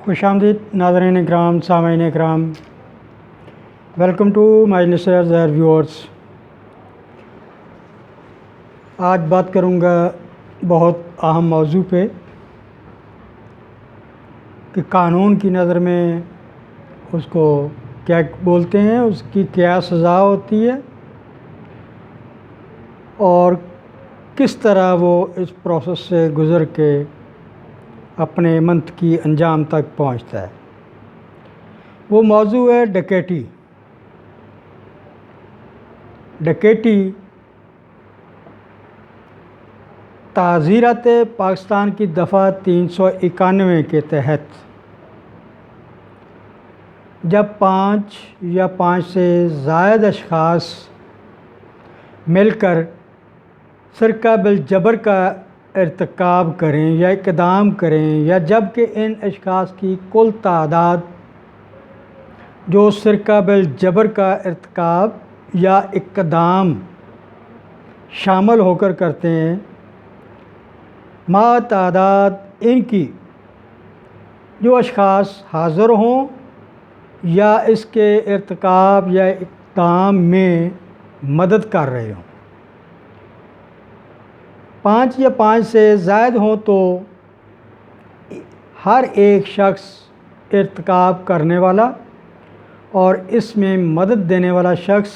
खुशामदीद नाज़रीन इकराम, सामीन इकराम, welcome to my listeners and viewers. आज बात करूँगा बहुत अहम मौजू पे कि कानून की नज़र में उसको क्या बोलते हैं, उसकी क्या सज़ा होती है और किस तरह वो इस प्रोसेस से गुज़र के अपने मंत की अंजाम तक पहुंचता है। वो मौजू है डकैती। डकैती ताज़ीरात पाकिस्तान की दफ़ा 391 के तहत जब 5 या 5 से ज़ायद अशख़ास मिलकर सरका बिल जबर का इर्तिकाब करें या इक़दाम करें, या जबकि इन अशख़ास की कुल तादाद जो सरका बिल जबर का इर्तिकाब या इक़दाम शामिल होकर करते हैं, मा तादाद इनकी जो अशख़ास हाज़िर हों या इसके इर्तिकाब या इक़दाम में मदद कर रहे हों। 5 या 5 से ज़ायद हों तो हर एक शख्स इर्तिकाब करने वाला और इसमें मदद देने वाला शख्स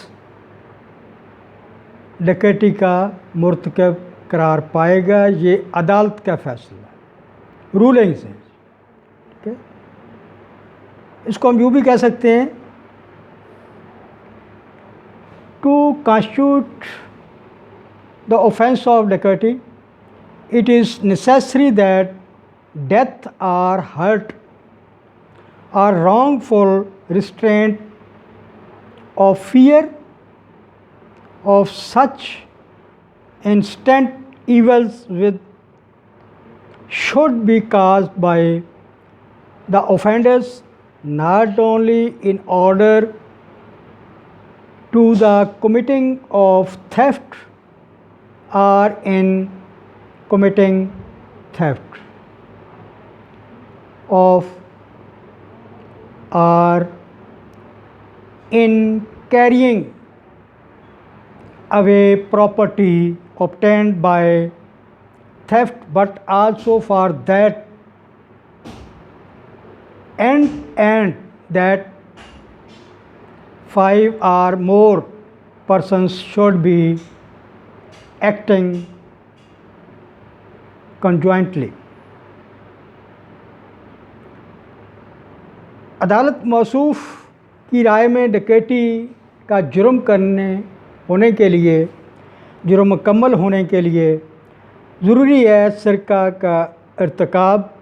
डकैती का मुर्तकब करार पाएगा। ये अदालत का फ़ैसला है, रूलिंग से। ठीक है, इसको हम यूँ भी कह सकते हैं, to constitute the offense of डकैती, it is necessary that death or hurt or wrongful restraint of fear of such instant evils with should be caused by the offenders, not only in order to the committing of theft or in committing theft of or in carrying away property obtained by theft, but also for that and that 5 or more persons should be acting conjointly. अदालत मौसूफ की राय में डकैती का जुर्म होने के लिए, जुर्म मुकम्मल होने के लिए ज़रूरी है सरका का इर्तिकाब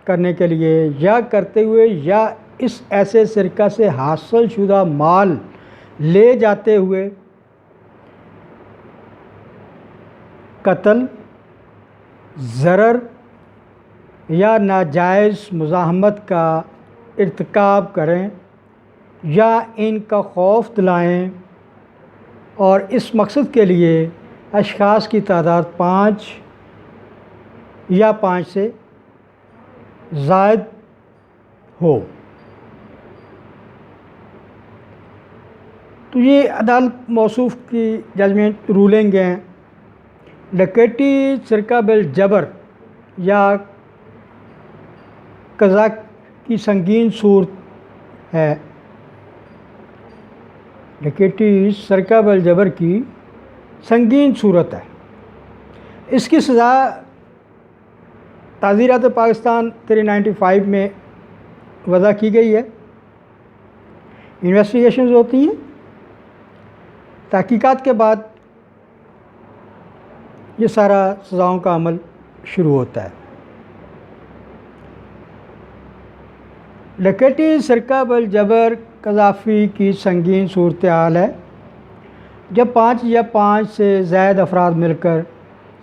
करने के लिए या करते हुए या इस ऐसे सरका से हासिल शुदा माल ले जाते हुए कत्ल, ज़रर या नाजायज़ मुज़ाहमत का इर्तिकाब करें या इनका खौफ दिलाएं, और इस मकसद के लिए अशख़ास की तादाद 5 या 5 से ज़ायद हो। तो ये अदालत मौसूफ की जजमेंट रूलिंग हैं। डकैती सरका बिल जबर या कज़ा की संगीन सूरत है। डकैती सरका बिल जबर की संगीन सूरत है। इसकी सज़ा ताज़ीरात पाकिस्तान 395 में वज़ा की गई है। इन्वेस्टिगेशंस होती हैं, तहकीकात के बाद ये सारा सज़ाओं का अमल शुरू होता है। डकैती सरका बिल जबर कज़ाफ़ी की संगीन सूरत हाल है जब 5 या 5 से ज़ायद अफराद मिलकर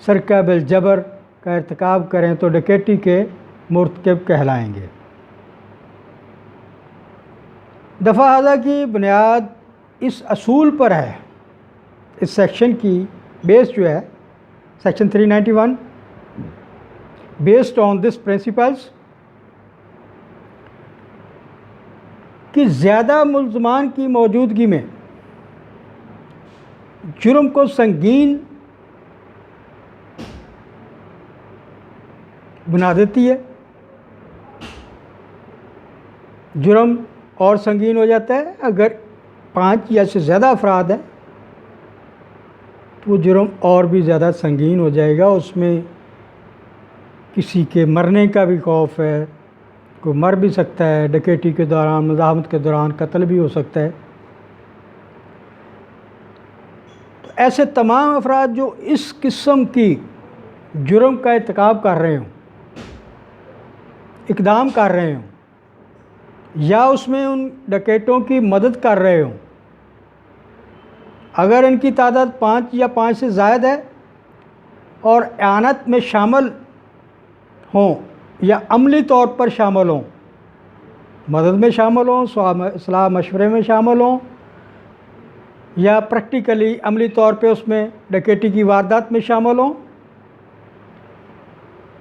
सरका बिल जबर का इर्तिकाब करें तो डकैती के मुर्तकब कहलाएंगे। दफ़ा हज़ा की बुनियाद इस असूल पर है, इस सेक्शन की बेस जो है section 391, based on this principles कि ज़्यादा मुल्ज़मान की मौजूदगी में जुर्म को संगीन बना देती है। जुर्म और संगीन हो जाता है। अगर 5 या से ज़्यादा अफराद हैं तो वो जुर्म और भी ज़्यादा संगीन हो जाएगा। उसमें किसी के मरने का भी खौफ है, कोई मर भी सकता है, डकैती के दौरान, मज़ाहमत के दौरान कत्ल भी हो सकता है। तो ऐसे तमाम अफराद जो इस किस्म की जुर्म का इर्तिकाब कर रहे हों, इक़दाम कर रहे हों, या उसमें उन डकैतों की मदद कर रहे हों, अगर इनकी तादाद 5 या 5 से ज़ायद है और एआनत में शामिल हों या अमली तौर पर शामिल हों, मदद में शामिल हों, सलाह मशवरे में शामिल हों, या प्रैक्टिकली अमली तौर पे उसमें डकैती की वारदात में शामिल हों,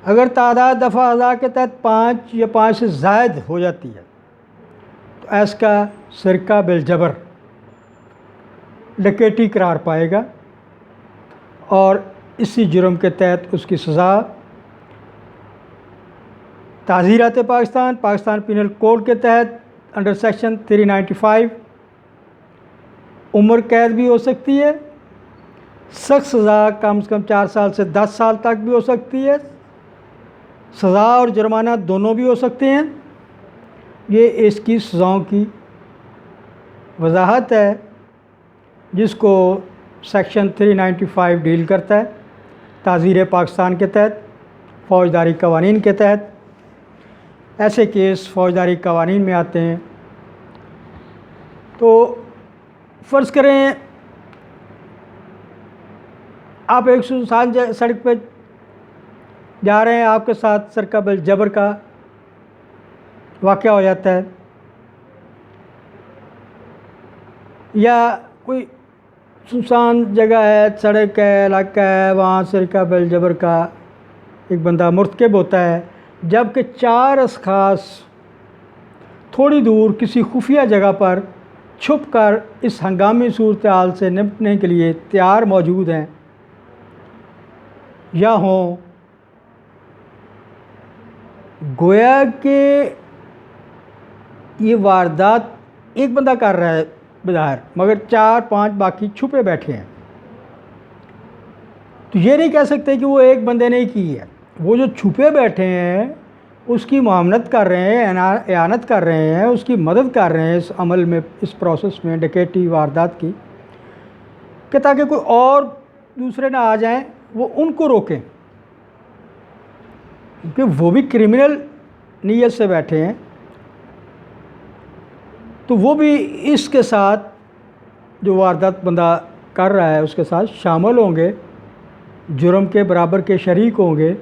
अगर तादाद दफ़ा अज़ा के तहत 5 या 5 से ज़ायद हो जाती है तो ऐसा सरका बिल जबर डकैती करार पाएगा और इसी जुर्म के तहत उसकी सज़ा ताज़ीरात पाकिस्तान पीनल कोड के तहत अंडर सेक्शन 395 उम्र कैद भी हो सकती है। सख्त सज़ा कम से कम 4 साल से 10 साल तक भी हो सकती है। सज़ा और जुर्माना दोनों भी हो सकते हैं। ये इसकी सज़ाओं की वजाहत है जिसको सेक्शन 395 डील करता है। ताज़ीर पाकिस्तान के तहत, फ़ौजदारी कवानीन के तहत ऐसे केस फ़ौजदारी कवानीन में आते हैं। तो फ़र्ज़ करें आप एक सुनसान सड़क पे जा रहे हैं, आपके साथ सरका बिल जबर का वाक़या हो जाता है, या कोई सुनसान जगह है, सड़क है, इलाका है, वहाँ सरका बिल जबर का एक बंदा मुर्तकिब होता है, जबकि 4 अशख़ास थोड़ी दूर किसी खुफिया जगह पर छुप कर इस हंगामी सूरत हाल से निपटने के लिए तैयार मौजूद हैं या हों। गोया कि ये वारदात एक बंदा कर रहा है बज़ाहिर, मगर 4-5 बाकी छुपे बैठे हैं, तो ये नहीं कह सकते कि वो एक बंदे ने ही की है। वो जो छुपे बैठे हैं उसकी मुआवनत कर रहे हैं, एआनत कर रहे हैं, उसकी मदद कर रहे हैं इस अमल में, इस प्रोसेस में, डकैती वारदात की, कि ताकि कोई और दूसरे ना आ जाएं, वो उनको रोकें, क्योंकि वो भी क्रिमिनल नीयत से बैठे हैं। तो वो भी इसके साथ जो वारदात बंदा कर रहा है उसके साथ शामिल होंगे, जुर्म के बराबर के शरीक होंगे,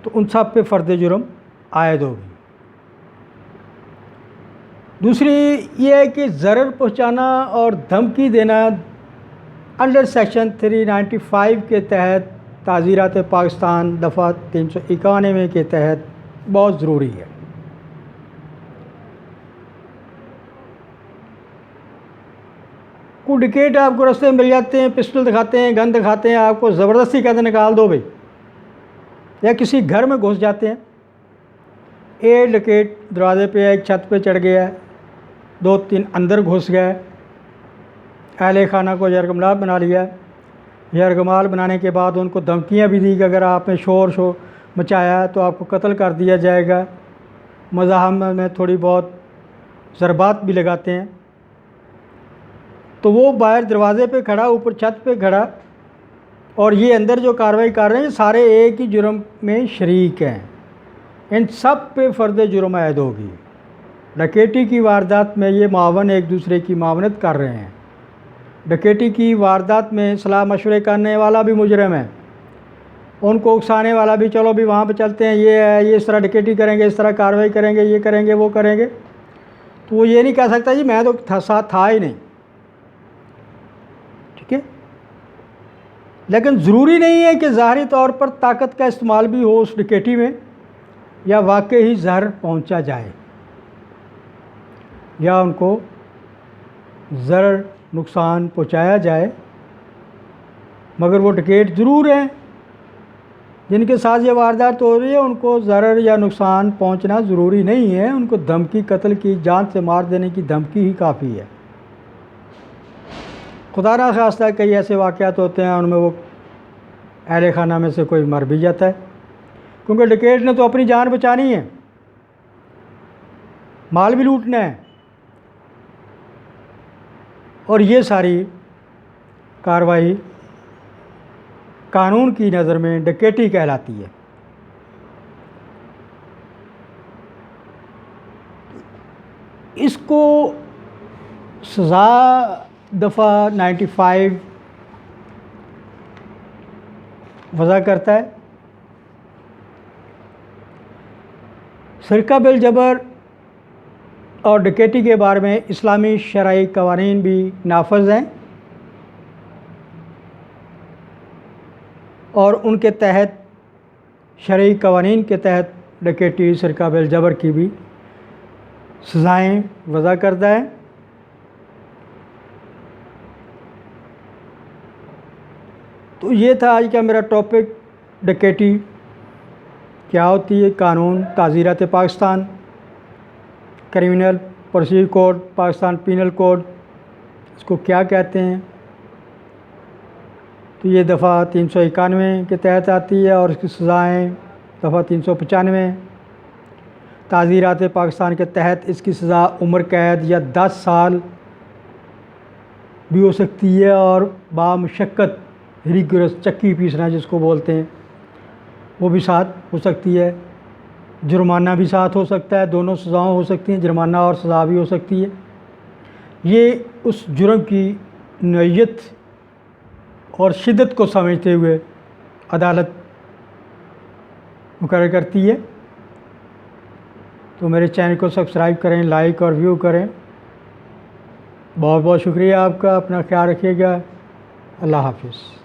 तो उन सब पे फ़र्द जुर्म आयद होगी। दूसरी ये है कि ज़रर पहुंचाना और धमकी देना अंडर सेक्शन 395 के तहत ताज़ीरात पाकिस्तान दफ़ा 391 के तहत बहुत ज़रूरी है। कोई डकैत आपको रास्ते में मिल जाते हैं, पिस्टल दिखाते हैं, गन दिखाते हैं, आपको ज़बरदस्ती कहते निकाल दो भाई, या किसी घर में घुस जाते हैं। एक डकैत दरवाजे पे, एक छत पे चढ़ गया, 2-3 अंदर घुस गए, अहले खाना को यरगमाल बना लिया। यरगमाल बनाने के बाद उनको धमकियां भी दी कि अगर आपने शोर मचाया तो आपको कत्ल कर दिया जाएगा। मज़ाहमत में थोड़ी बहुत ज़रबात भी लगाते हैं। तो वो बाहर दरवाज़े पे खड़ा, ऊपर छत पे खड़ा, और ये अंदर जो कार्रवाई कर रहे हैं सारे एक ही जुर्म में शरीक हैं। इन सब पे फ़र्द जुर्म आयद होगी। डकैती की वारदात में ये मावन एक दूसरे की मावनत कर रहे हैं। डकैती की वारदात में सलाह मशवरे करने वाला भी मुजरम है, उनको उकसाने वाला भी, चलो भी वहाँ पे चलते हैं, ये है, ये इस तरह डकैती करेंगे, इस तरह कार्रवाई करेंगे, ये करेंगे, वो करेंगे, तो वो ये नहीं कह सकता जी मैं तो साथ था ही नहीं। ठीक है, लेकिन ज़रूरी नहीं है कि ज़ाहरी तौर पर ताकत का इस्तेमाल भी हो उस डकैती में, या वाकई ही ज़हर पहुंचा जाए। या उनको ज़रर नुकसान पहुंचाया जाए, मगर वो डकैत ज़रूर हैं जिनके साथ ये वारदात हो रही है, उनको ज़रर या नुकसान पहुंचना ज़रूरी नहीं है। उनको धमकी, कत्ल की, जान से मार देने की धमकी ही काफ़ी है। खुदा ना खास्ता कई ऐसे वाक़यात होते हैं उनमें वो अहले खाना में से कोई मर भी जाता है, क्योंकि डकैत ने तो अपनी जान बचानी है, माल भी लूटना है, और ये सारी कार्रवाई कानून की नज़र में डकैती कहलाती है। इसको सज़ा दफ़ा 95 वज़ा करता है। सरका बिल जबर और डकैती के बारे में इस्लामी शरई कवानीन भी नाफज हैं और उनके तहत शरई कवानीन के तहत डकैती, सरका बिल जबर की भी सज़ाएँ वज़ा करता है। तो ये था आज का मेरा टॉपिक, डकैती क्या होती है, कानून, ताज़ीरात Pakistan, criminal procedure code, Pakistan penal code, इसको क्या कहते हैं। तो ये दफ़ा 391 के तहत आती है और इसकी सज़ाएँ दफ़ा 395। ताज़ीरात पाकिस्तान के तहत इसकी सज़ा उम्र कैद या 10 साल भी हो सकती है और बामुशक्क़त रिगरस चक्की पीसना जिसको बोलते हैं वो भी साथ हो सकती है। जुर्माना भी साथ हो सकता है, दोनों सज़ाएँ हो सकती हैं, जुर्माना और सज़ा भी हो सकती है। ये उस जुर्म की नौइयत और शिद्दत को समझते हुए अदालत मुकर्रर करती है। तो मेरे चैनल को सब्सक्राइब करें, लाइक और व्यू करें। बहुत बहुत शुक्रिया आपका। अपना ख्याल रखिएगा। अल्लाह हाफ़िज़।